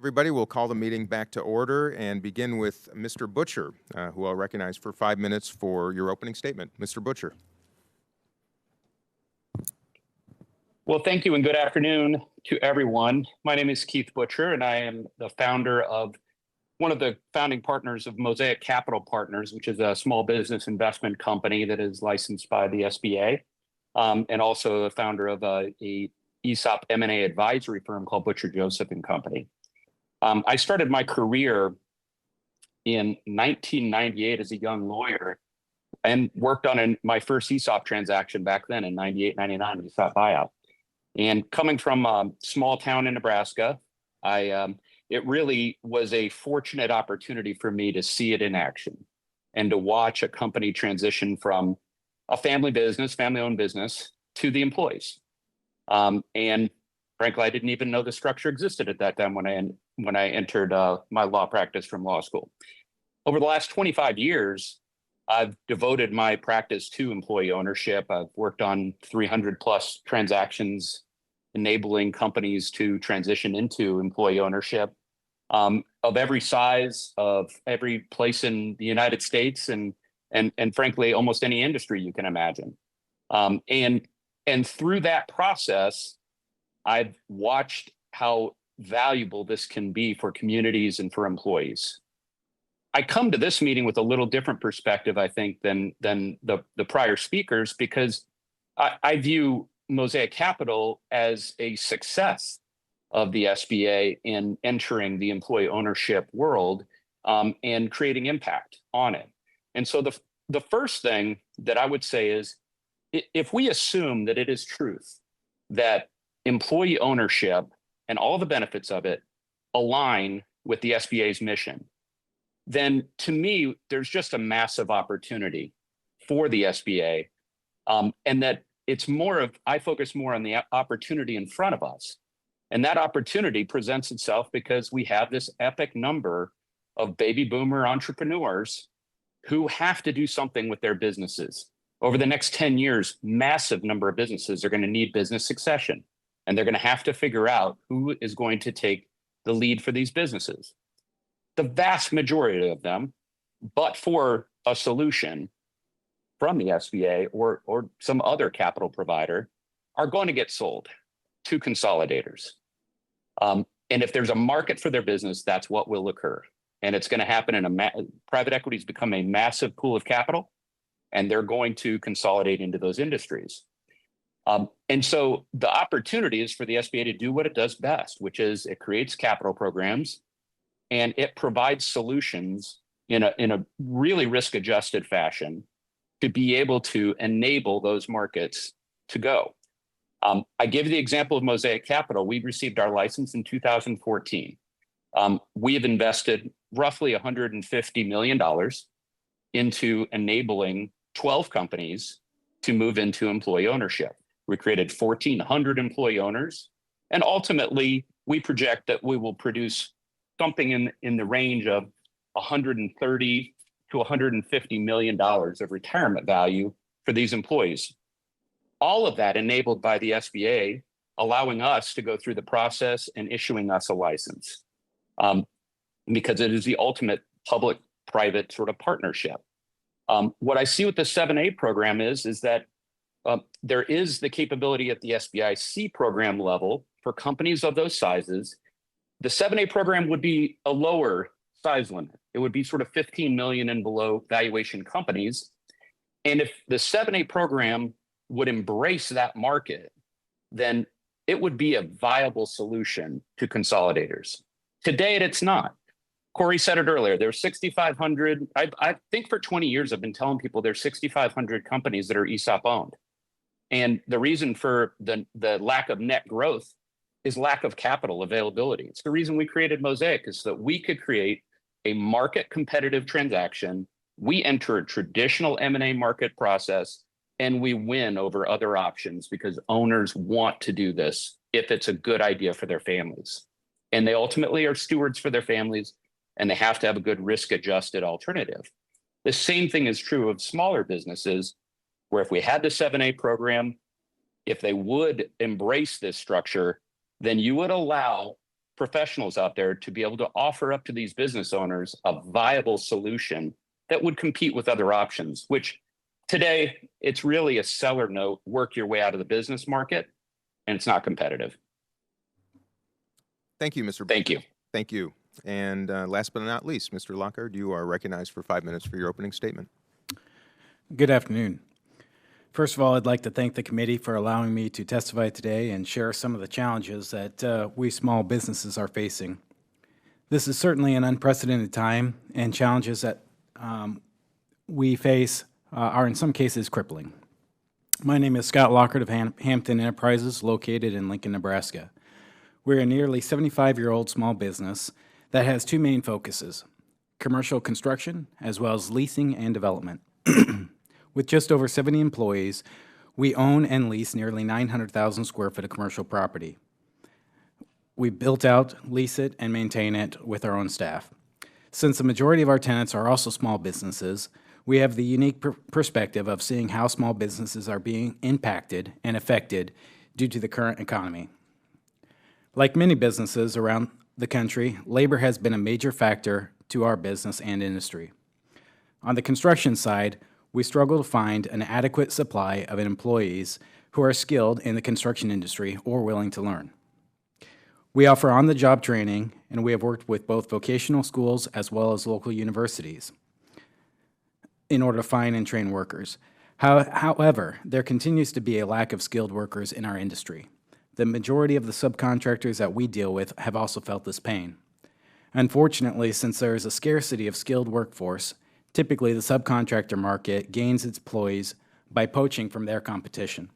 Everybody, will call the meeting back to order and begin with Mr. Butcher, who I'll recognize for 5 minutes for your opening statement. Mr. Butcher. Well, thank you and good afternoon to everyone. My name is Keith Butcher, and I am the founder of one of the founding partners of Mosaic Capital Partners, which is a small business investment company that is licensed by the SBA, and also the founder of a ESOP M&A advisory firm called Butcher Joseph and Company. I started my career in 1998 as a young lawyer and worked on my first ESOP transaction back then in 98, 99, ESOP buyout. And coming from a small town in Nebraska, it really was a fortunate opportunity for me to see it in action and to watch a company transition from a family-owned business, to the employees. And frankly, I didn't even know the structure existed at that time when I entered my law practice from law school. Over the last 25 years, I've devoted my practice to employee ownership. I've worked on 300 plus transactions, enabling companies to transition into employee ownership of every size, of every place in the United States, and frankly, almost any industry you can imagine. And through that process, I've watched how valuable this can be for communities and for employees. I come to this meeting with a little different perspective, I think, than the prior speakers, because I view Mosaic Capital as a success of the SBA in entering the employee ownership world and creating impact on it. And so the first thing that I would say is, if we assume that it is truth that employee ownership and all the benefits of it align with the SBA's mission, then to me, there's just a massive opportunity for the SBA, and that I focus more on the opportunity in front of us. And that opportunity presents itself because we have this epic number of baby boomer entrepreneurs who have to do something with their businesses. Over the next 10 years, massive number of businesses are going to need business succession, and they're going to have to figure out who is going to take the lead for these businesses. The vast majority of them, but for a solution from the SBA or some other capital provider, are going to get sold to consolidators. And if there's a market for their business, that's what will occur. And it's going to happen private equity's become a massive pool of capital, and they're going to consolidate into those industries. And so the opportunity is for the SBA to do what it does best, which is it creates capital programs and it provides solutions in a really risk-adjusted fashion to be able to enable those markets to go. I give you the example of Mosaic Capital. We received our license in 2014. We have invested roughly $150 million into enabling 12 companies to move into employee ownership. We created 1,400 employee owners, and ultimately we project that we will produce something in the range of $130 to $150 million of retirement value for these employees. All of that enabled by the SBA, allowing us to go through the process and issuing us a license, because it is the ultimate public-private sort of partnership. What I see with the 7A program is that there is the capability at the SBIC program level for companies of those sizes. The 7A program would be a lower size limit. It would be sort of 15 million and below valuation companies. And if the 7A program would embrace that market, then it would be a viable solution to consolidators. Today, it's not. Corey said it earlier, there's 6,500, I think for 20 years, I've been telling people there's 6,500 companies that are ESOP owned. And the reason for the lack of net growth is lack of capital availability. It's the reason we created Mosaic, is so that we could create a market competitive transaction. We enter a traditional M&A market process and we win over other options because owners want to do this if it's a good idea for their families. And they ultimately are stewards for their families, and they have to have a good risk-adjusted alternative. The same thing is true of smaller businesses, where if we had the 7A program, if they would embrace this structure, then you would allow professionals out there to be able to offer up to these business owners a viable solution that would compete with other options, which today it's really a seller note, work your way out of the business market, and it's not competitive. Thank you, Mr. Thank you. Thank you. And last but not least, Mr. Lockhart, you are recognized for 5 minutes for your opening statement. Good afternoon. First of all, I'd like to thank the committee for allowing me to testify today and share some of the challenges that we small businesses are facing. This is certainly an unprecedented time, and challenges that we face are in some cases crippling. My name is Scott Lockhart of Hampton Enterprises, located in Lincoln, Nebraska. We're a nearly 75-year-old small business that has two main focuses: commercial construction as well as leasing and development. With just over 70 employees, we own and lease nearly 900,000 square foot of commercial property. We built out, lease it, and maintain it with our own staff. Since the majority of our tenants are also small businesses, we have the unique perspective of seeing how small businesses are being impacted and affected due to the current economy. Like many businesses around the country, labor has been a major factor to our business and industry. On the construction side, we struggle to find an adequate supply of employees who are skilled in the construction industry or willing to learn. We offer on-the-job training, and we have worked with both vocational schools as well as local universities in order to find and train workers. However, there continues to be a lack of skilled workers in our industry. The majority of the subcontractors that we deal with have also felt this pain. Unfortunately, since there is a scarcity of skilled workforce, typically the subcontractor market gains its employees by poaching from their competition.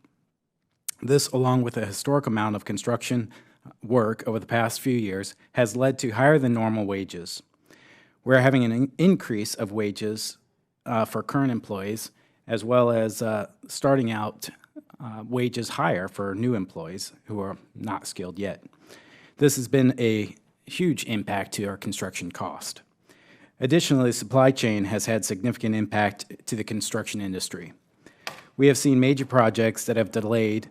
This, along with a historic amount of construction work over the past few years, has led to higher than normal wages. We're having an increase of wages for current employees, as well as starting out wages higher for new employees who are not skilled yet. This has been a huge impact to our construction cost. Additionally, the supply chain has had significant impact to the construction industry. We have seen major projects that have delayed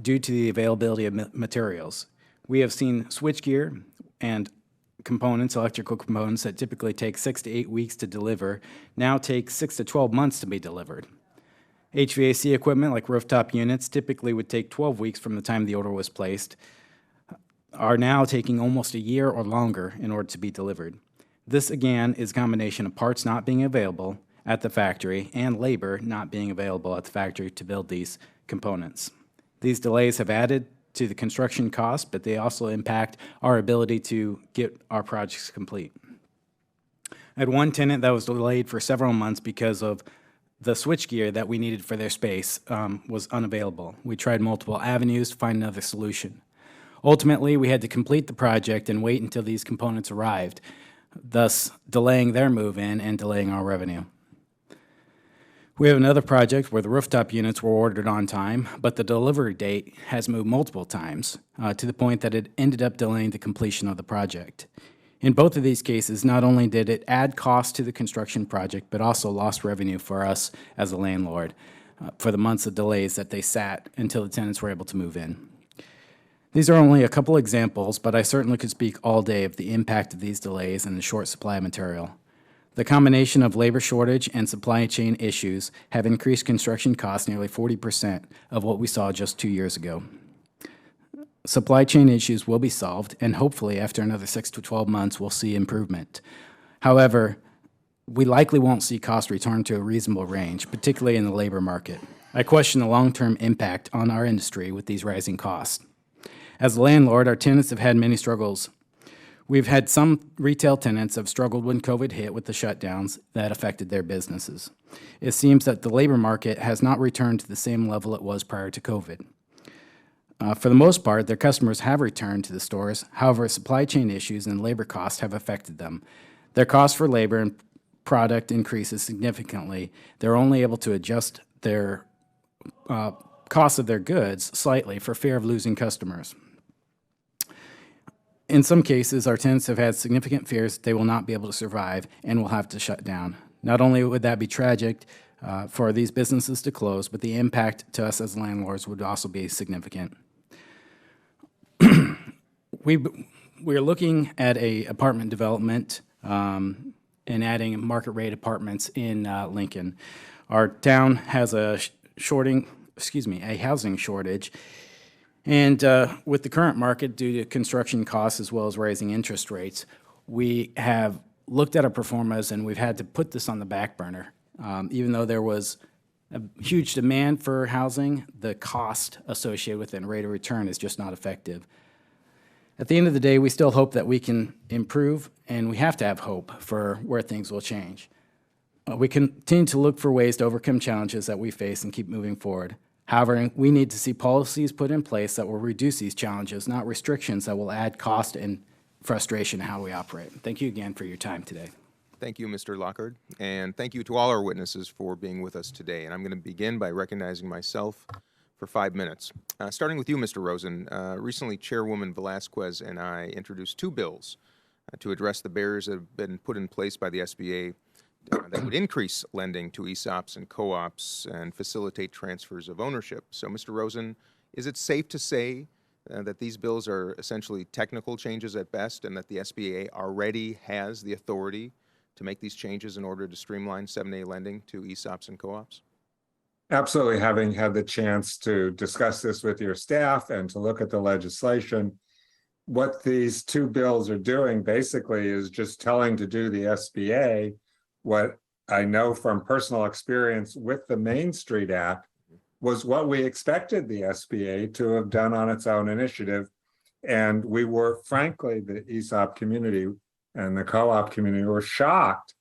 due to the availability of materials. We have seen switchgear and components, electrical components that typically take 6 to 8 weeks to deliver, now take 6 to 12 months to be delivered. HVAC equipment like rooftop units typically would take 12 weeks from the time the order was placed, are now taking almost a year or longer in order to be delivered. This, again, is a combination of parts not being available at the factory and labor not being available at the factory to build these components. These delays have added to the construction cost, but they also impact our ability to get our projects complete. I had one tenant that was delayed for several months because of the switchgear that we needed for their space was unavailable. We tried multiple avenues to find another solution. Ultimately, we had to complete the project and wait until these components arrived, thus delaying their move-in and delaying our revenue. We have another project where the rooftop units were ordered on time, but the delivery date has moved multiple times to the point that it ended up delaying the completion of the project. In both of these cases, not only did it add cost to the construction project, but also lost revenue for us as a landlord for the months of delays that they sat until the tenants were able to move in. These are only a couple examples, but I certainly could speak all day of the impact of these delays and the short supply of material. The combination of labor shortage and supply chain issues have increased construction costs nearly 40% of what we saw just 2 years ago. Supply chain issues will be solved, and hopefully after another 6 to 12 months, we'll see improvement. However, we likely won't see costs return to a reasonable range, particularly in the labor market. I question the long-term impact on our industry with these rising costs. As a landlord, our tenants have had many struggles. We've had some retail tenants have struggled when COVID hit with the shutdowns that affected their businesses. It seems that the labor market has not returned to the same level it was prior to COVID. For the most part, their customers have returned to the stores. However, supply chain issues and labor costs have affected them. Their cost for labor and product increases significantly. They're only able to adjust their cost of their goods slightly for fear of losing customers. In some cases, our tenants have had significant fears that they will not be able to survive and will have to shut down. Not only would that be tragic for these businesses to close, but the impact to us as landlords would also be significant. we're looking at a apartment development and adding market rate apartments in Lincoln. Our town has a housing shortage. And with the current market, due to construction costs as well as rising interest rates, we have looked at our performance and we've had to put this on the back burner. Even though there was a huge demand for housing, the cost associated with it and rate of return is just not effective. At the end of the day, we still hope that we can improve, and we have to have hope for where things will change. We continue to look for ways to overcome challenges that we face and keep moving forward. However, we need to see policies put in place that will reduce these challenges, not restrictions that will add cost and frustration in how we operate. Thank you again for your time today. Thank you, Mr. Lockhart, and thank you to all our witnesses for being with us today. And I'm going to begin by recognizing myself for 5 minutes. Starting with you, Mr. Rosen, recently Chairwoman Velasquez and I introduced 2 bills to address the barriers that have been put in place by the SBA that would increase lending to ESOPs and co-ops and facilitate transfers of ownership. So, Mr. Rosen, is it safe to say that these bills are essentially technical changes at best and that the SBA already has the authority to make these changes in order to streamline 7A lending to ESOPs and co-ops? Absolutely. Having had the chance to discuss this with your staff and to look at the legislation, what these 2 bills are doing basically is just telling to do the SBA what I know from personal experience with the Main Street Act was what we expected the SBA to have done on its own initiative. And we were, frankly, the ESOP community and the co-op community were shocked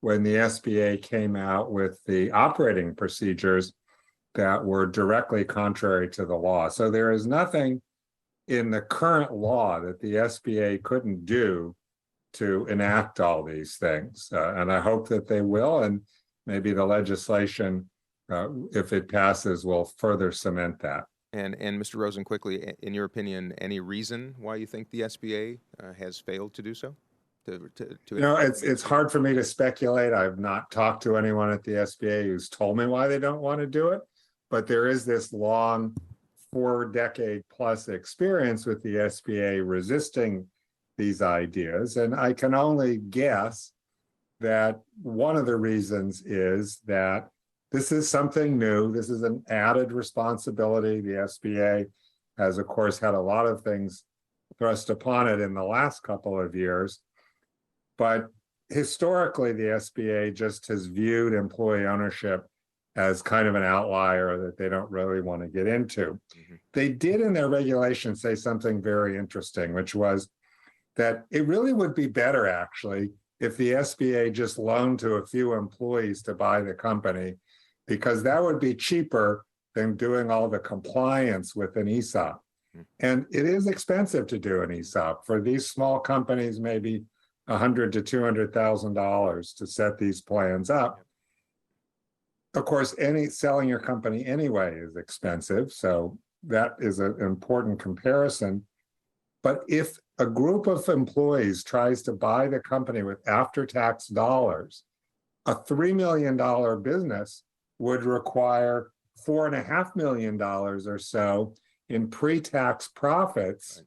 when the SBA came out with the operating procedures that were directly contrary to the law. So there is nothing in the current law that the SBA couldn't do to enact all these things. And I hope that they will, and maybe the legislation, if it passes, will further cement that. And Mr. Rosen, quickly, in your opinion, any reason why you think the SBA has failed to do so? It's hard for me to speculate. I've not talked to anyone at the SBA who's told me why they don't want to do it, but there is this long 4-decade-plus experience with the SBA resisting these ideas, and I can only guess that one of the reasons is that this is something new. This is an added responsibility. The SBA has, of course, had a lot of things thrust upon it in the last couple of years. But historically, the SBA just has viewed employee ownership as kind of an outlier that they don't really want to get into. Mm-hmm. They did in their regulations say something very interesting, which was that it really would be better, actually, if the SBA just loaned to a few employees to buy the company, because that would be cheaper than doing all the compliance with an ESOP. Mm-hmm. And it is expensive to do an ESOP. For these small companies, maybe $100,000 to $200,000 to set these plans up. Of course, selling your company anyway is expensive, so that is an important comparison. But if a group of employees tries to buy the company with after-tax dollars, a $3 million business would require $4.5 million or so in pre-tax profits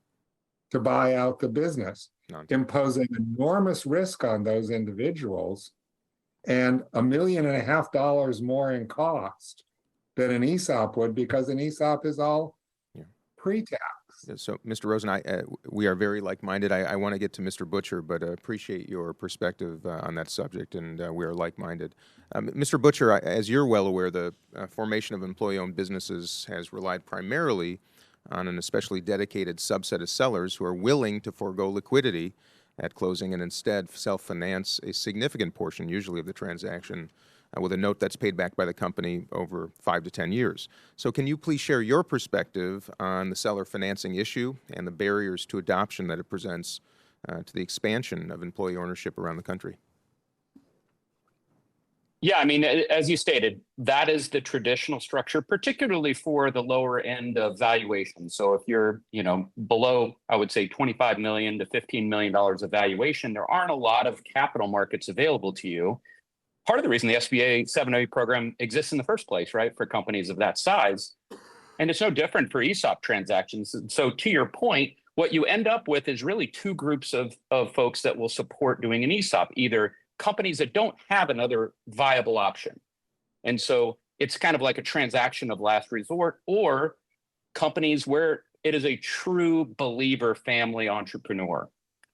to buy out the business, imposing enormous risk on those individuals and $1.5 million more in cost than an ESOP would, because an ESOP is all pre-tax. So, Mr. Rosen, we are very like-minded. I want to get to Mr. Butcher, but appreciate your perspective on that subject, and we are like-minded. Mr. Butcher, as you're well aware, the formation of employee-owned businesses has relied primarily on an especially dedicated subset of sellers who are willing to forego liquidity at closing and instead self-finance a significant portion, usually, of the transaction with a note that's paid back by the company over 5 to 10 years. So can you please share your perspective on the seller financing issue and the barriers to adoption that it presents to the expansion of employee ownership around the country? Yeah, I mean, as you stated, that is the traditional structure, particularly for the lower end of valuation. So if you're, below, I would say $25 million to $15 million of valuation, there aren't a lot of capital markets available to you. Part of the reason the SBA 7A program exists in the first place, right, for companies of that size. And it's no different for ESOP transactions. So to your point, what you end up with is really two groups of folks that will support doing an ESOP, either companies that don't have another viable option. And so it's kind of like a transaction of last resort, or companies where it is a true believer family entrepreneur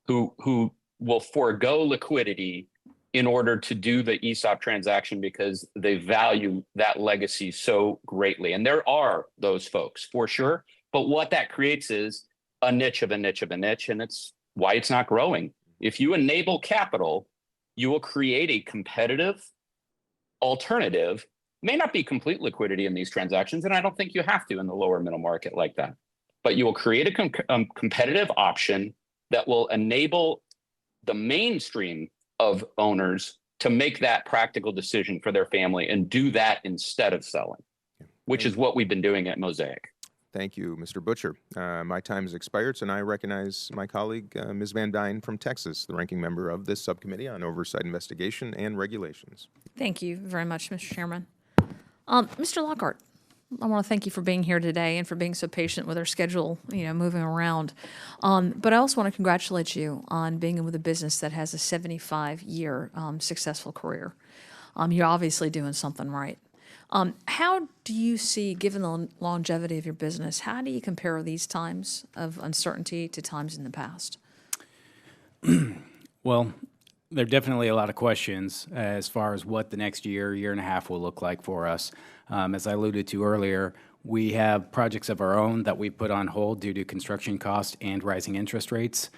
who will forego liquidity in order to do the ESOP transaction because they value that legacy so greatly. And there are those folks for sure. But what that creates is a niche of a niche of a niche, and it's why it's not growing. If you enable capital, you will create a competitive alternative. May not be complete liquidity in these transactions, and I don't think you have to in the lower middle market like that. But you will create a competitive option that will enable the mainstream of owners to make that practical decision for their family and do that instead of selling, which is what we've been doing at Mosaic. Thank you, Mr. Butcher. My time has expired, so now I recognize my colleague, Ms. Van Dyne from Texas, the ranking member of this subcommittee on oversight, investigation, and regulations. Thank you very much, Mr. Chairman. Mr. Lockhart, I want to thank you for being here today and for being so patient with our schedule, moving around. But I also want to congratulate you on being with a business that has a 75-year successful career. You're obviously doing something right. How do you see, given the longevity of your business, how do you compare these times of uncertainty to times in the past? Well, there are definitely a lot of questions as far as what the next year, year and a half will look like for us. As I alluded to earlier, we have projects of our own that we put on hold due to construction costs and rising interest rates.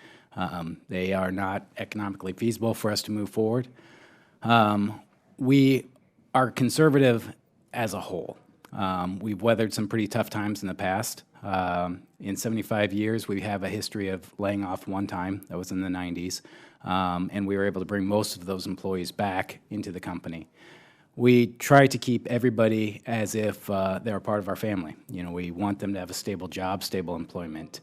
They are not economically feasible for us to move forward. We are conservative as a whole. We've weathered some pretty tough times in the past. In 75 years, we have a history of laying off one time. That was in the 90s. And we were able to bring most of those employees back into the company. We try to keep everybody as if they're a part of our family. We want them to have a stable job, stable employment.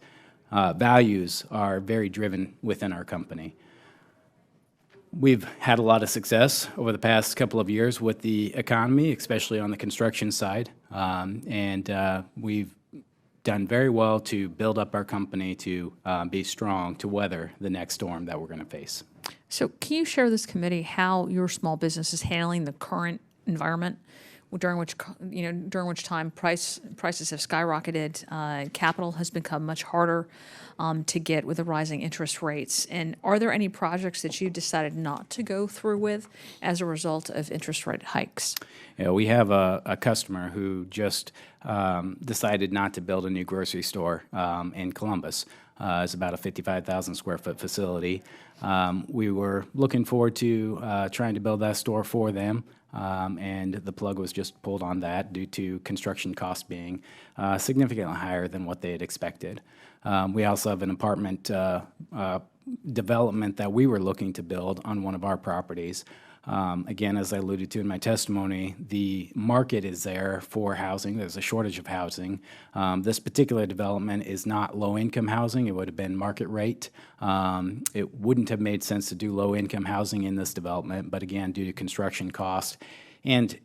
Values are very driven within our company. We've had a lot of success over the past couple of years with the economy, especially on the construction side. And we've done very well to build up our company to be strong to weather the next storm that we're going to face. So can you share with this committee how your small business is handling the current environment during which time prices have skyrocketed, capital has become much harder to get with the rising interest rates? And are there any projects that you decided not to go through with as a result of interest rate hikes? Yeah, we have a customer who just decided not to build a new grocery store in Columbus. It's about a 55,000 square foot facility. We were looking forward to trying to build that store for them, and the plug was just pulled on that due to construction costs being significantly higher than what they had expected. We also have an apartment development that we were looking to build on one of our properties. Again, as I alluded to in my testimony, the market is there for housing. There's a shortage of housing. This particular development is not low-income housing. It would have been market rate. It wouldn't have made sense to do low-income housing in this development, but again, due to construction costs and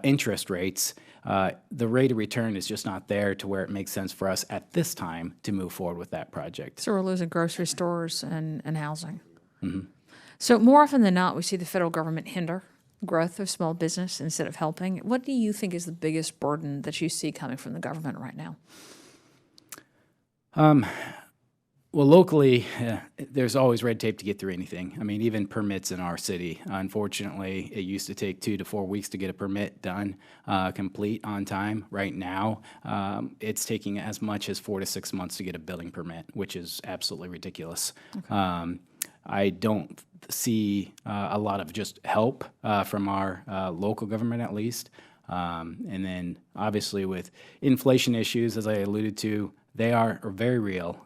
interest rates, the rate of return is just not there to where it makes sense for us at this time to move forward with that project. So we're losing grocery stores and housing. Mm-hmm. So more often than not, we see the federal government hinder growth of small business instead of helping. What do you think is the biggest burden that you see coming from the government right now? Well, locally, there's always red tape to get through anything. I mean, even permits in our city. Unfortunately, it used to take 2 to 4 weeks to get a permit done, complete on time. Right now, it's taking as much as 4 to 6 months to get a building permit, which is absolutely ridiculous. Okay. I don't see a lot of just help from our local government, at least. And then, obviously, with inflation issues, as I alluded to, they are very real,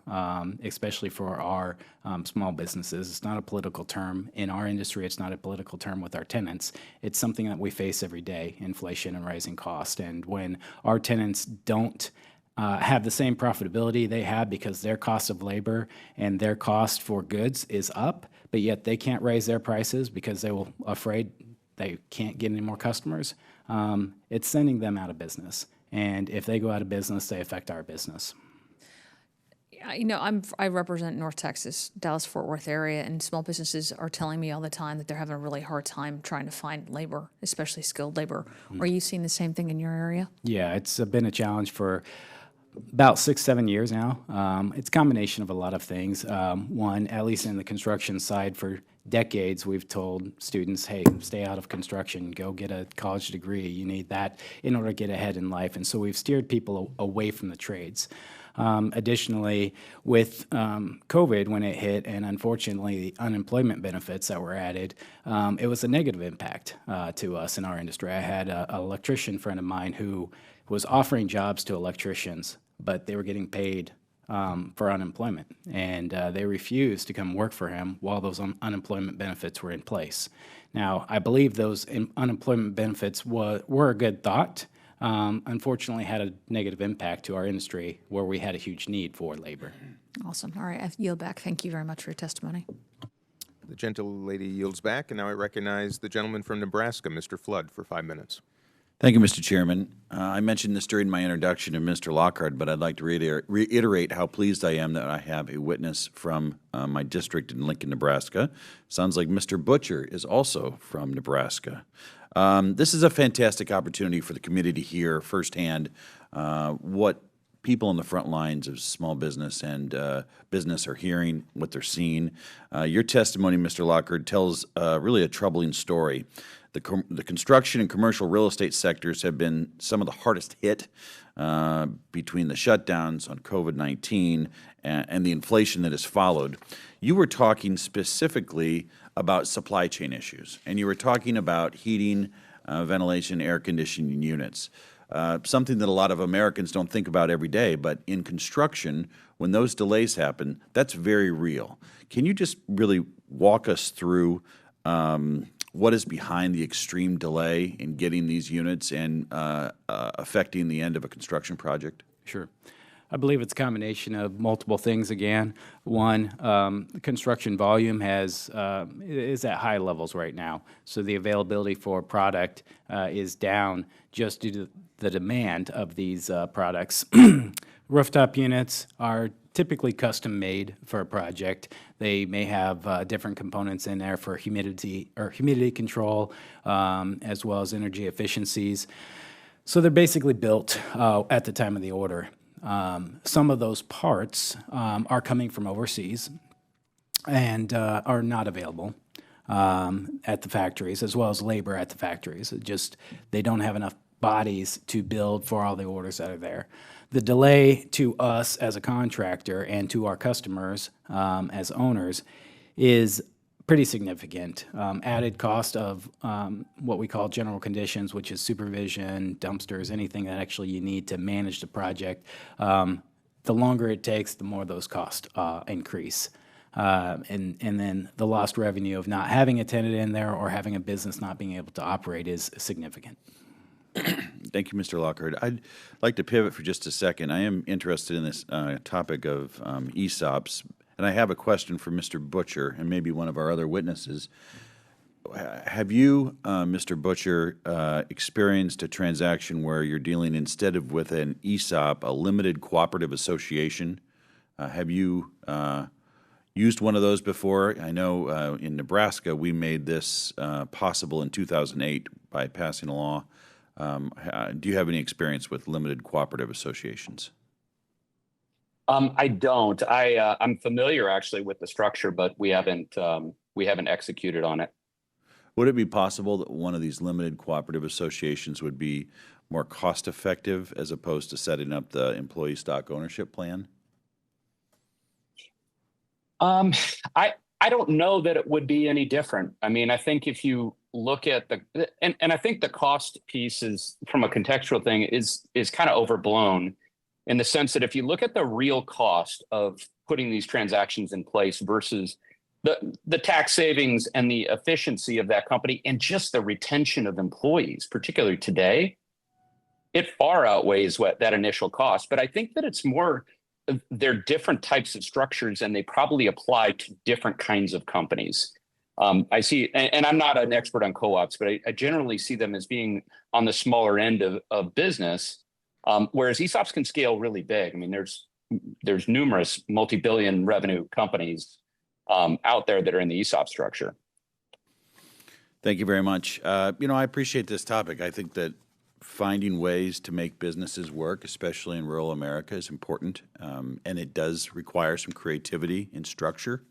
especially for our small businesses. It's not a political term in our industry. It's not a political term with our tenants. It's something that we face every day, inflation and rising cost. And when our tenants don't have the same profitability they have because their cost of labor and their cost for goods is up, but yet they can't raise their prices because they will afraid they can't get any more customers, it's sending them out of business. And if they go out of business, they affect our business. I represent North Texas, Dallas-Fort Worth area, and small businesses are telling me all the time that they're having a really hard time trying to find labor, especially skilled labor. Are you seeing the same thing in your area? Yeah, it's been a challenge for about 6, 7 years now. It's a combination of a lot of things. One, at least in the construction side, for decades, we've told students, hey, stay out of construction, go get a college degree. You need that in order to get ahead in life. And so we've steered people away from the trades. Additionally, with COVID, when it hit, and unfortunately the unemployment benefits that were added, it was a negative impact to us in our industry. I had an electrician friend of mine who was offering jobs to electricians, but they were getting paid for unemployment, and they refused to come work for him while those unemployment benefits were in place. Now, I believe those unemployment benefits were a good thought. Unfortunately had a negative impact to our industry where we had a huge need for labor. Awesome. All right, I yield back. Thank you very much for your testimony. The gentle lady yields back, and now I recognize the gentleman from Nebraska, Mr. Flood, for 5 minutes. Thank you, Mr. Chairman. I mentioned this during my introduction to Mr. Lockhart, but I'd like to reiterate how pleased I am that I have a witness from my district in Lincoln, Nebraska. Sounds like Mr. Butcher is also from Nebraska. This is a fantastic opportunity for the committee to hear firsthand what people on the front lines of small business and business are hearing, what they're seeing. Your testimony, Mr. Lockhart, tells really a troubling story. The construction and commercial real estate sectors have been some of the hardest hit between the shutdowns on COVID-19 and the inflation that has followed. You were talking specifically about supply chain issues, and you were talking about heating, ventilation, air conditioning units, something that a lot of Americans don't think about every day, but in construction, when those delays happen, that's very real. Can you just really walk us through what is behind the extreme delay in getting these units and affecting the end of a construction project? Sure. I believe it's a combination of multiple things again. One, construction volume is at high levels right now, so the availability for product is down just due to the demand of these products. Rooftop units are typically custom made for a project. They may have different components in there for humidity control, as well as energy efficiencies. So they're basically built at the time of the order. Some of those parts are coming from overseas and are not available at the factories, as well as labor at the factories. They don't have enough bodies to build for all the orders that are there. The delay to us as a contractor and to our customers as owners is pretty significant. Added cost of what we call general conditions, which is supervision, dumpsters, anything that actually you need to manage the project. The longer it takes, the more those costs increase. And then the lost revenue of not having a tenant in there or having a business not being able to operate is significant. Thank you, Mr. Lockhart. I'd like to pivot for just a second. I am interested in this topic of ESOPs, and I have a question for Mr. Butcher and maybe one of our other witnesses. Have you, Mr. Butcher, experienced a transaction where you're dealing instead of with an ESOP, a limited cooperative association? Have you used one of those before? I know in Nebraska we made this possible in 2008 by passing a law. Do you have any experience with limited cooperative associations? I don't. I'm familiar actually with the structure, but we haven't executed on it. Would it be possible that one of these limited cooperative associations would be more cost effective as opposed to setting up the employee stock ownership plan? I don't know that it would be any different. I mean, I think if you look at and I think the cost piece is, from a contextual thing, is kind of overblown in the sense that if you look at the real cost of putting these transactions in place versus the tax savings and the efficiency of that company and just the retention of employees, particularly today, it far outweighs that initial cost. But I think that it's more, they're different types of structures and they probably apply to different kinds of companies. I see, and I'm not an expert on co-ops, but I generally see them as being on the smaller end of business, whereas ESOPs can scale really big. I mean, there's there's numerous multi-billion revenue companies out there that are in the ESOP structure. Thank you very much. I appreciate this topic. I think that finding ways to make businesses work, especially in rural America, is important, and it does require some creativity and structure.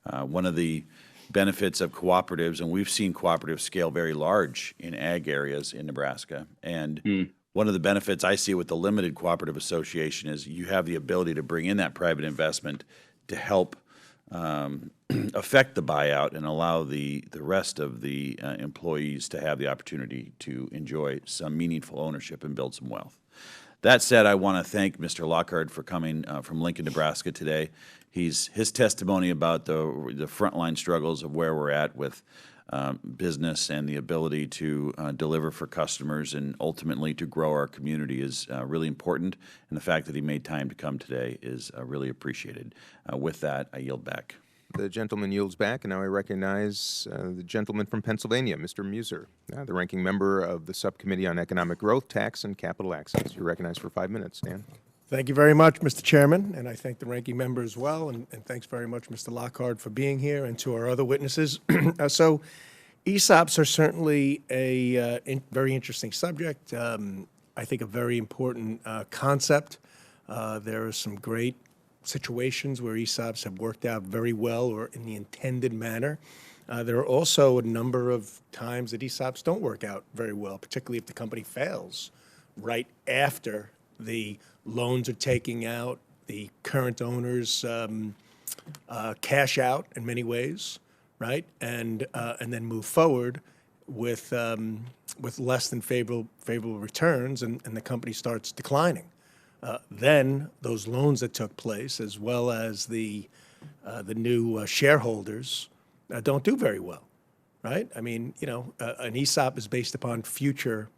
One of the benefits of cooperatives, and we've seen cooperatives scale very large in ag areas in Nebraska, and one of the benefits I see with the limited cooperative association is you have the ability to bring in that private investment to help affect the buyout and allow the rest of the employees to have the opportunity to enjoy some meaningful ownership and build some wealth. That said, I want to thank Mr. Lockhart for coming from Lincoln, Nebraska today. His testimony about the frontline struggles of where we're at with business and the ability to deliver for customers and ultimately to grow our community is really important. And the fact that he made time to come today is really appreciated. With that, I yield back. The gentleman yields back, and now I recognize the gentleman from Pennsylvania, Mr. Muser, the ranking member of the Subcommittee on Economic Growth, Tax, and Capital Access. You're recognized for 5 minutes, Dan. Thank you very much, Mr. Chairman, and I thank the ranking member as well, and thanks very much, Mr. Lockhart, for being here, and to our other witnesses. So ESOPs are certainly a very interesting subject. I think a very important concept. There are some great situations where ESOPs have worked out very well or in the intended manner. There are also a number of times that ESOPs don't work out very well, particularly if the company fails right after the loans are taken out, the current owners cash out in many ways, right, and then move forward with less than favorable returns, and the company starts declining. Then those loans that took place, as well as the new shareholders, don't do very well, right? I mean, an ESOP is based upon future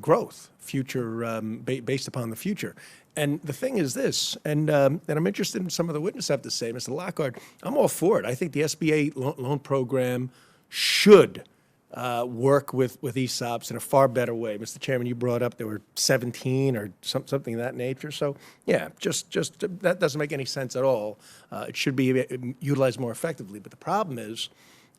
growth, based upon the future. And the thing is this, and I'm interested in some of the witnesses have to say, Mr. Lockhart, I'm all for it. I think the SBA loan program should work with ESOPs in a far better way. Mr. Chairman, you brought up there were 17 or something of that nature. So yeah, just that doesn't make any sense at all. It should be utilized more effectively. But the problem is,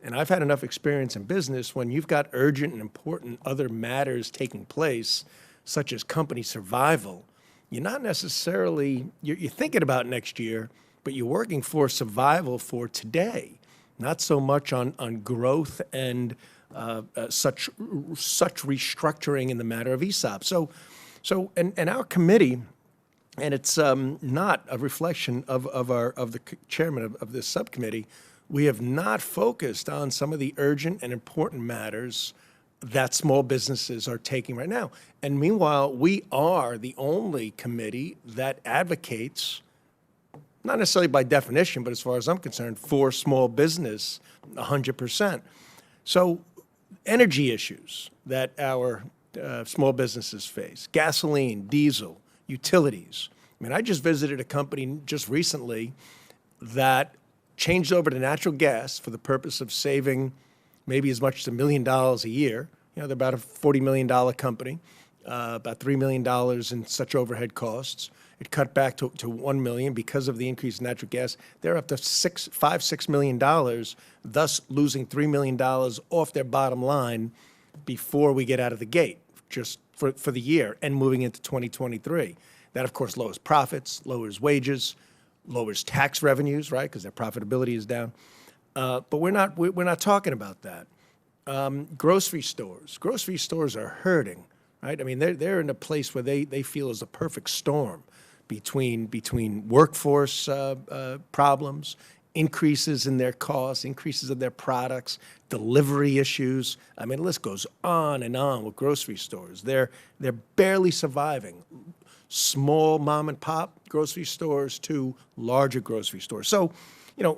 and I've had enough experience in business, when you've got urgent and important other matters taking place, such as company survival, you're not necessarily, you're thinking about next year, but you're working for survival for today, not so much on growth and such restructuring in the matter of ESOP. So our committee, and it's not a reflection of the chairman of this subcommittee, we have not focused on some of the urgent and important matters that small businesses are taking right now. And meanwhile, we are the only committee that advocates, not necessarily by definition, but as far as I'm concerned, for small business 100%. So energy issues that our small businesses face, gasoline, diesel, utilities. I mean, I just visited a company just recently that changed over to natural gas for the purpose of saving maybe as much as $1 million a year. They're about a $40 million company, about $3 million in such overhead costs. It cut back to $1 million because of the increase in natural gas. They're up to $6 million, thus losing $3 million off their bottom line before we get out of the gate, just for the year and moving into 2023. That, of course, lowers profits, lowers wages, lowers tax revenues, right, because their profitability is down. But we're not talking about that. Grocery stores are hurting, right? I mean, they're in a place where they feel is a perfect storm between workforce problems, increases in their costs, increases of their products, delivery issues. I mean, the list goes on and on with grocery stores. They're barely surviving. Small mom and pop grocery stores to larger grocery stores. So,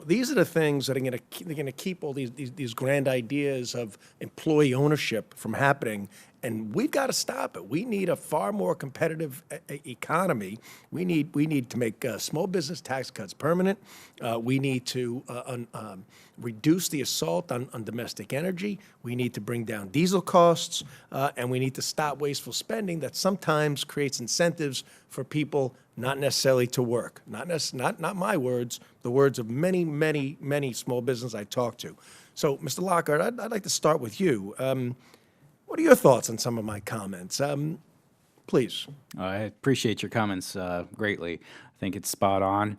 these are the things that are going to keep all these grand ideas of employee ownership from happening And we've got to stop it. We need a far more competitive economy. We need to make small business tax cuts permanent. We need to reduce the assault on domestic energy. We need to bring down diesel costs, and we need to stop wasteful spending that sometimes creates incentives for people not necessarily to work. Not my words, the words of many, many, many small business I talk to. So, Mr. Lockhart, I'd like to start with you. What are your thoughts on some of my comments? Please. I appreciate your comments greatly. I think it's spot on.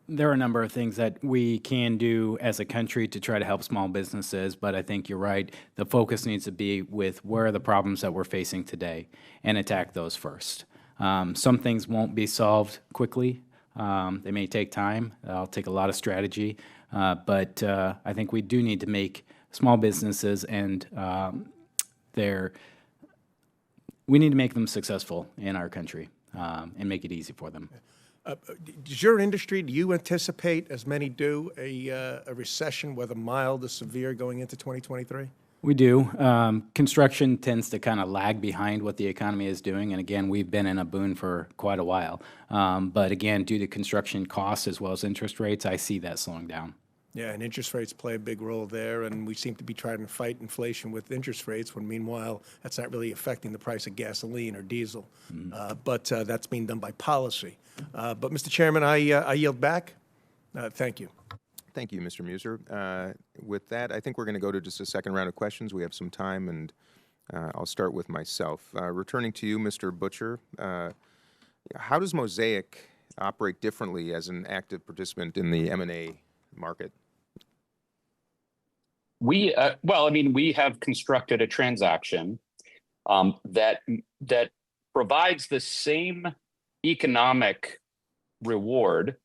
There are a number of things that we can do as a country to try to help small businesses, but I think you're right. The focus needs to be with where are the problems that we're facing today and attack those first. Some things won't be solved quickly. They may take time. It'll take a lot of strategy, but I think we do need to make small businesses and we need to make them successful in our country and make it easy for them. Does your industry, do you anticipate, as many do, a recession, whether mild or severe, going into 2023? We do. Construction tends to kind of lag behind what the economy is doing, and again, we've been in a boom for quite a while. But again, due to construction costs as well as interest rates, I see that slowing down. Yeah, and interest rates play a big role there, and we seem to be trying to fight inflation with interest rates, when meanwhile, that's not really affecting the price of gasoline or diesel. But that's being done by policy. But, Mr. Chairman, I yield back. Thank you. Thank you, Mr. Muser. With that, I think we're going to go to just a second round of questions. We have some time, and I'll start with myself. Returning to you, Mr. Butcher, how does Mosaic operate differently as an active participant in the M&A market? We have constructed a transaction that provides the same economic reward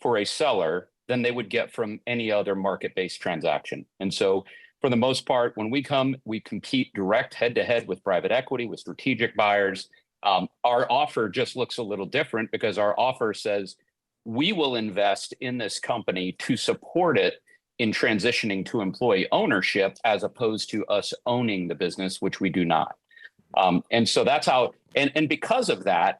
for a seller than they would get from any other market-based transaction. And so, for the most part, when we come, we compete direct head-to-head with private equity, with strategic buyers. Our offer just looks a little different because our offer says we will invest in this company to support it in transitioning to employee ownership, as opposed to us owning the business, which we do not. And so that's how, and because of that,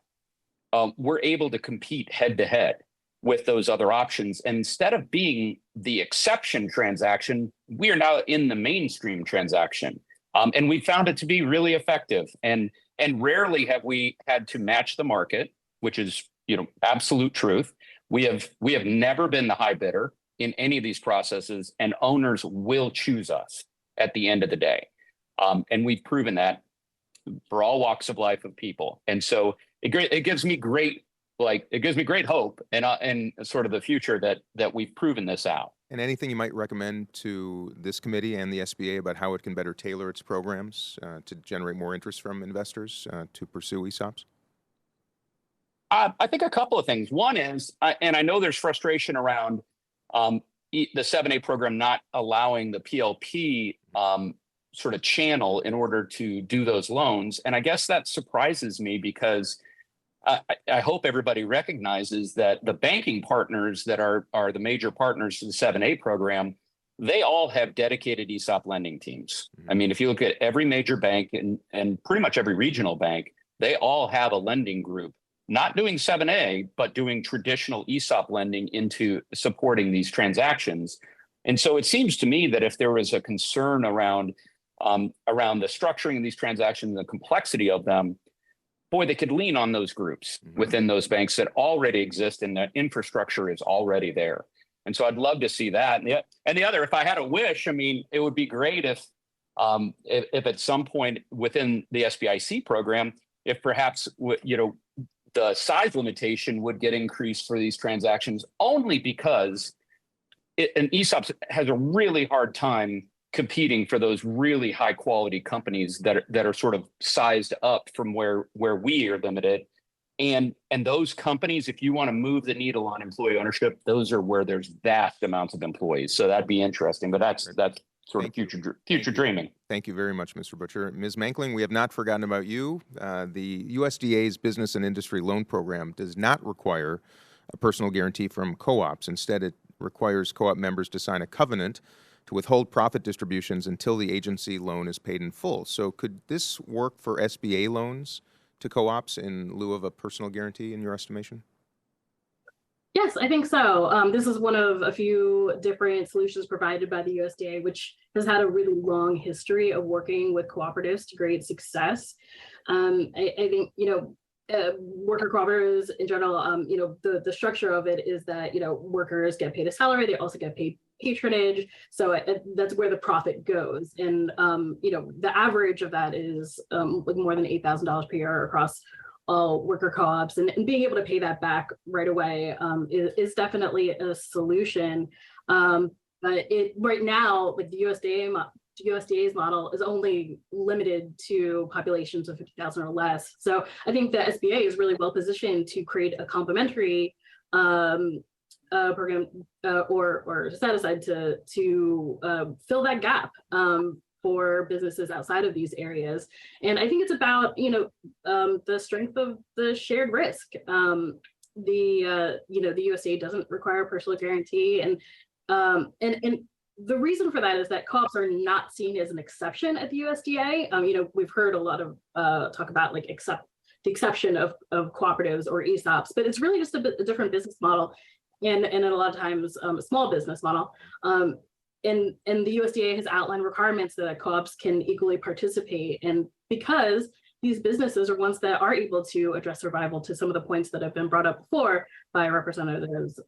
we're able to compete head to head with those other options. And instead of being the exception transaction, we are now in the mainstream transaction. And we found it to be really effective. And rarely have we had to match the market, which is, absolute truth. We have never been the high bidder in any of these processes, and owners will choose us at the end of the day. And we've proven that for all walks of life of people. And so it gives me great hope and sort of the future that we've proven this out. And anything you might recommend to this committee and the SBA about how it can better tailor its programs to generate more interest from investors to pursue ESOPs? I think a couple of things. One is, and I know there's frustration around the 7A program not allowing the PLP sort of channel in order to do those loans. And I guess that surprises me because I hope everybody recognizes that the banking partners that are the major partners to the 7A program, they all have dedicated ESOP lending teams. I mean, if you look at every major bank and pretty much every regional bank, they all have a lending group, not doing 7A, but doing traditional ESOP lending into supporting these transactions. And so it seems to me that if there was a concern around the structuring of these transactions, the complexity of them, boy, they could lean on those groups within those banks that already exist, and the infrastructure is already there. And so I'd love to see that. And the other, if I had a wish, I mean, it would be great if at some point within the SBIC program, if perhaps, the size limitation would get increased for these transactions, only because an ESOP has a really hard time competing for those really high quality companies that are sort of sized up from where we are limited. And those companies, if you want to move the needle on employee ownership, those are where there's vast amounts of employees. So that'd be interesting, but that's sort of future dreaming. Thank you very much, Mr. Butcher. Ms. Mankling, we have not forgotten about you. The USDA's Business and Industry Loan Program does not require a personal guarantee from co-ops. Instead, it requires co-op members to sign a covenant to withhold profit distributions until the agency loan is paid in full. So could this work for SBA loans to co-ops in lieu of a personal guarantee in your estimation? Yes, I think so. This is one of a few different solutions provided by the USDA, which has had a really long history of working with cooperatives to great success. I think, worker cooperatives in general, the structure of it is that, workers get paid a salary, they also get paid patronage. So that's where the profit goes. And, the average of that is like more than $8,000 per year across all worker co-ops, and being able to pay that back right away is definitely a solution. But right now, like the USDA's model is only limited to populations of 50,000 or less. So I think the SBA is really well positioned to create a complementary program or set aside to fill that gap for businesses outside of these areas. And I think it's about, the strength of the shared risk. The USDA doesn't require a personal guarantee. And the reason for that is that co-ops are not seen as an exception at the USDA. We've heard a lot of talk about like the exception of cooperatives or ESOPs, but it's really just a different business model. And a lot of times a small business model. And the USDA has outlined requirements that co-ops can equally participate. And because these businesses are ones that are able to address survival, to some of the points that have been brought up before by representatives,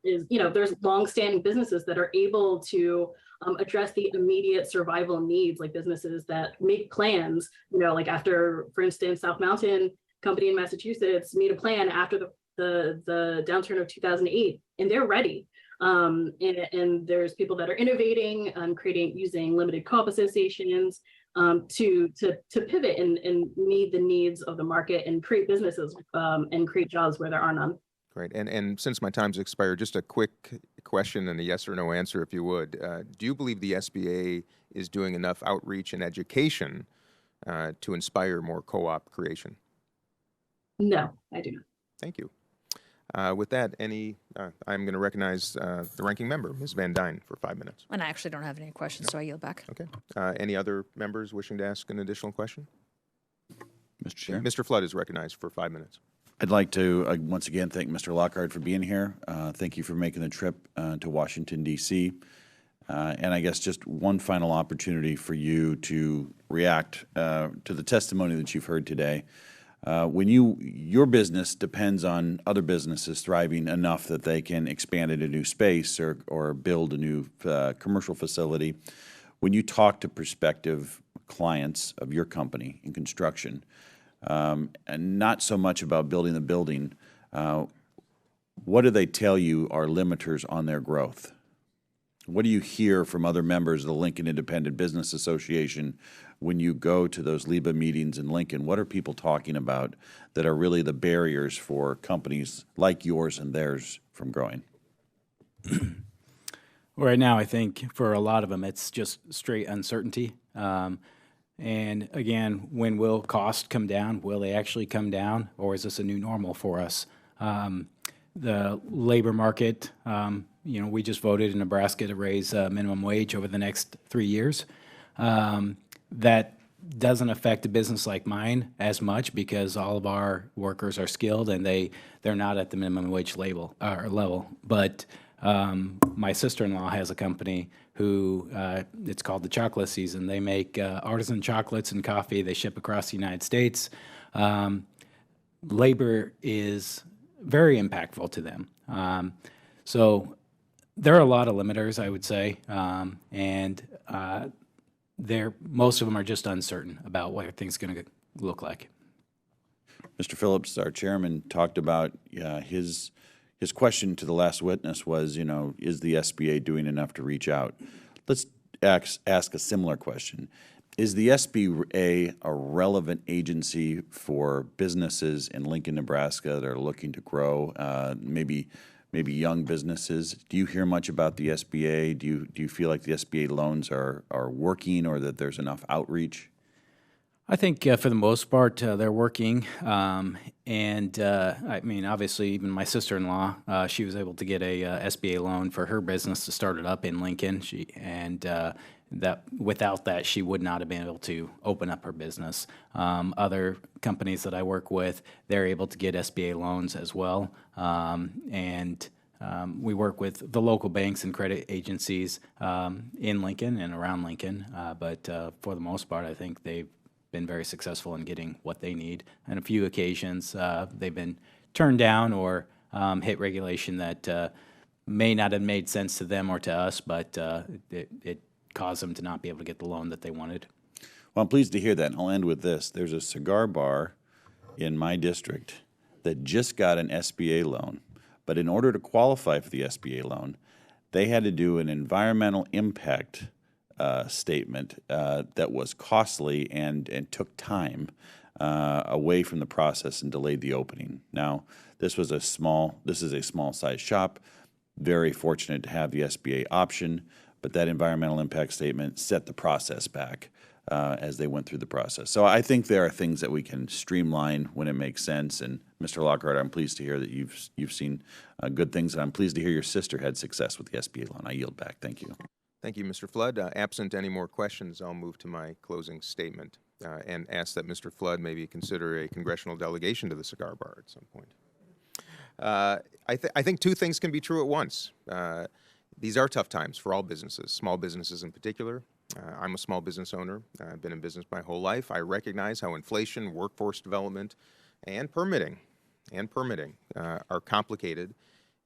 there's longstanding businesses that are able to address the immediate survival needs, like businesses that make plans, like after, for instance, South Mountain Company in Massachusetts made a plan after the downturn of 2008, and they're ready. And there's people that are innovating and using limited co-op associations to pivot and meet the needs of the market and create businesses and create jobs where there are none. Great. And since my time's expired, just a quick question and a yes or no answer, if you would. Do you believe the SBA is doing enough outreach and education to inspire more co-op creation? No, I do not. Thank you. With that, I'm going to recognize the ranking member, Ms. Van Dyne, for 5 minutes. And I actually don't have any questions, so I yield back. Okay. Any other members wishing to ask an additional question? Mr. Chair. Mr. Flood is recognized for 5 minutes. I'd like to once again thank Mr. Lockhart for being here. Thank you for making the trip to Washington, D.C. And I guess just one final opportunity for you to react to the testimony that you've heard today. When your business depends on other businesses thriving enough that they can expand into new space or build a new commercial facility, when you talk to prospective clients of your company in construction, and not so much about building the building, what do they tell you are limiters on their growth? What do you hear from other members of the Lincoln Independent Business Association when you go to those LIBA meetings in Lincoln? What are people talking about that are really the barriers for companies like yours and theirs from growing? Right now, I think for a lot of them, it's just straight uncertainty. And again, when will costs come down? Will they actually come down, or is this a new normal for us? The labor market, we just voted in Nebraska to raise minimum wage over the next 3 years. That doesn't affect a business like mine as much because all of our workers are skilled and they're not at the minimum wage level. But my sister-in-law has a company who it's called the Chocolate Season. They make artisan chocolates and coffee. They ship across the United States. Labor is very impactful to them. So there are a lot of limiters, I would say, and most of them are just uncertain about what things are going to look like. Mr. Phillips, our chairman, talked about his question to the last witness was, is the SBA doing enough to reach out? Let's ask a similar question. Is the SBA a relevant agency for businesses in Lincoln, Nebraska that are looking to grow, maybe young businesses? Do you hear much about the SBA? Do you feel like the SBA loans are working or that there's enough outreach? I think for the most part they're working, and I mean, obviously, even my sister-in-law, she was able to get a SBA loan for her business to start it up in Lincoln. That without that, she would not have been able to open up her business. Other companies that I work with, they're able to get SBA loans as well, we work with the local banks and credit agencies in Lincoln and around Lincoln, but for the most part, I think they've been very successful in getting what they need. On a few occasions, they've been turned down or hit regulation that may not have made sense to them or to us, but it caused them to not be able to get the loan that they wanted. Well, I'm pleased to hear that, and I'll end with this. There's a cigar bar in my district that just got an SBA loan, but in order to qualify for the SBA loan, they had to do an environmental impact statement that was costly and took time away from the process and delayed the opening. Now, this is a small size shop, very fortunate to have the SBA option, but that environmental impact statement set the process back as they went through the process. So I think there are things that we can streamline when it makes sense. And Mr. Lockhart, I'm pleased to hear that you've seen good things, and I'm pleased to hear your sister had success with the SBA loan. I yield back. Thank you. Thank you, Mr. Flood. Absent any more questions, I'll move to my closing statement and ask that Mr. Flood maybe consider a congressional delegation to the cigar bar at some point. I think two things can be true at once. These are tough times for all businesses, small businesses in particular. I'm a small business owner. I've been in business my whole life. I recognize how inflation, workforce development, and permitting are complicated.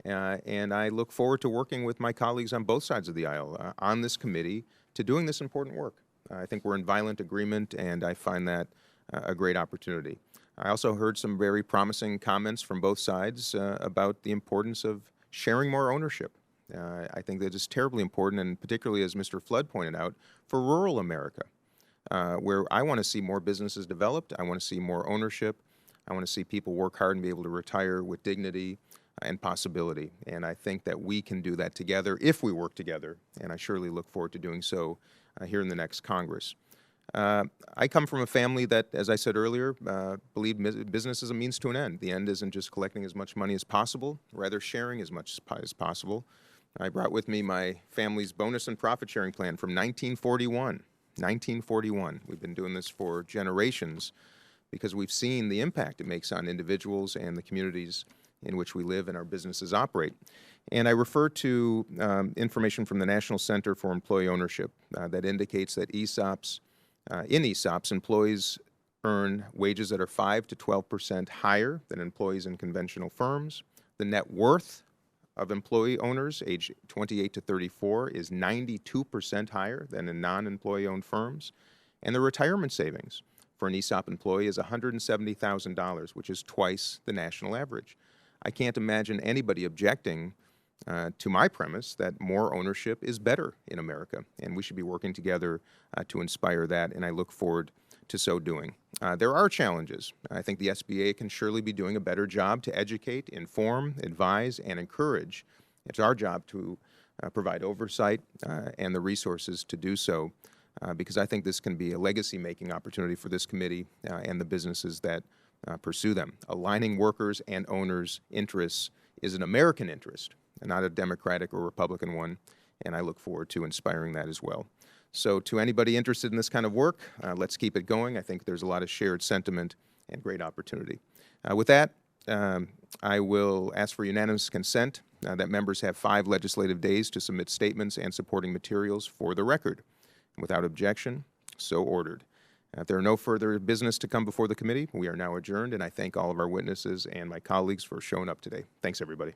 And I look forward to working with my colleagues on both sides of the aisle on this committee to doing this important work. I think we're in violent agreement, and I find that a great opportunity. I also heard some very promising comments from both sides about the importance of sharing more ownership. I think that is terribly important, and particularly, as Mr. Flood pointed out, for rural America, where I want to see more businesses developed. I want to see more ownership. I want to see people work hard and be able to retire with dignity and possibility. And I think that we can do that together if we work together, and I surely look forward to doing so here in the next Congress. I come from a family that, as I said earlier, believed business is a means to an end. The end isn't just collecting as much money as possible, rather sharing as much as possible. I brought with me my family's bonus and profit sharing plan from 1941. 1941. We've been doing this for generations because we've seen the impact it makes on individuals and the communities in which we live and our businesses operate. And I refer to information from the National Center for Employee Ownership that indicates that in ESOPs, employees earn wages that are 5 to 12% higher than employees in conventional firms. The net worth of employee owners aged 28 to 34 is 92% higher than in non-employee-owned firms. And the retirement savings for an ESOP employee is $170,000, which is twice the national average. I can't imagine anybody objecting to my premise that more ownership is better in America, and we should be working together to inspire that, and I look forward to so doing. There are challenges. I think the SBA can surely be doing a better job to educate, inform, advise, and encourage. It's our job to provide oversight and the resources to do so, because I think this can be a legacy-making opportunity for this committee and the businesses that pursue them. Aligning workers' and owners' interests is an American interest, and not a Democratic or Republican one, and I look forward to inspiring that as well. So to anybody interested in this kind of work, let's keep it going. I think there's a lot of shared sentiment and great opportunity. With that, I will ask for unanimous consent that members have 5 legislative days to submit statements and supporting materials for the record. Without objection, so ordered. If there are no further business to come before the committee, we are now adjourned, and I thank all of our witnesses and my colleagues for showing up today. Thanks, everybody.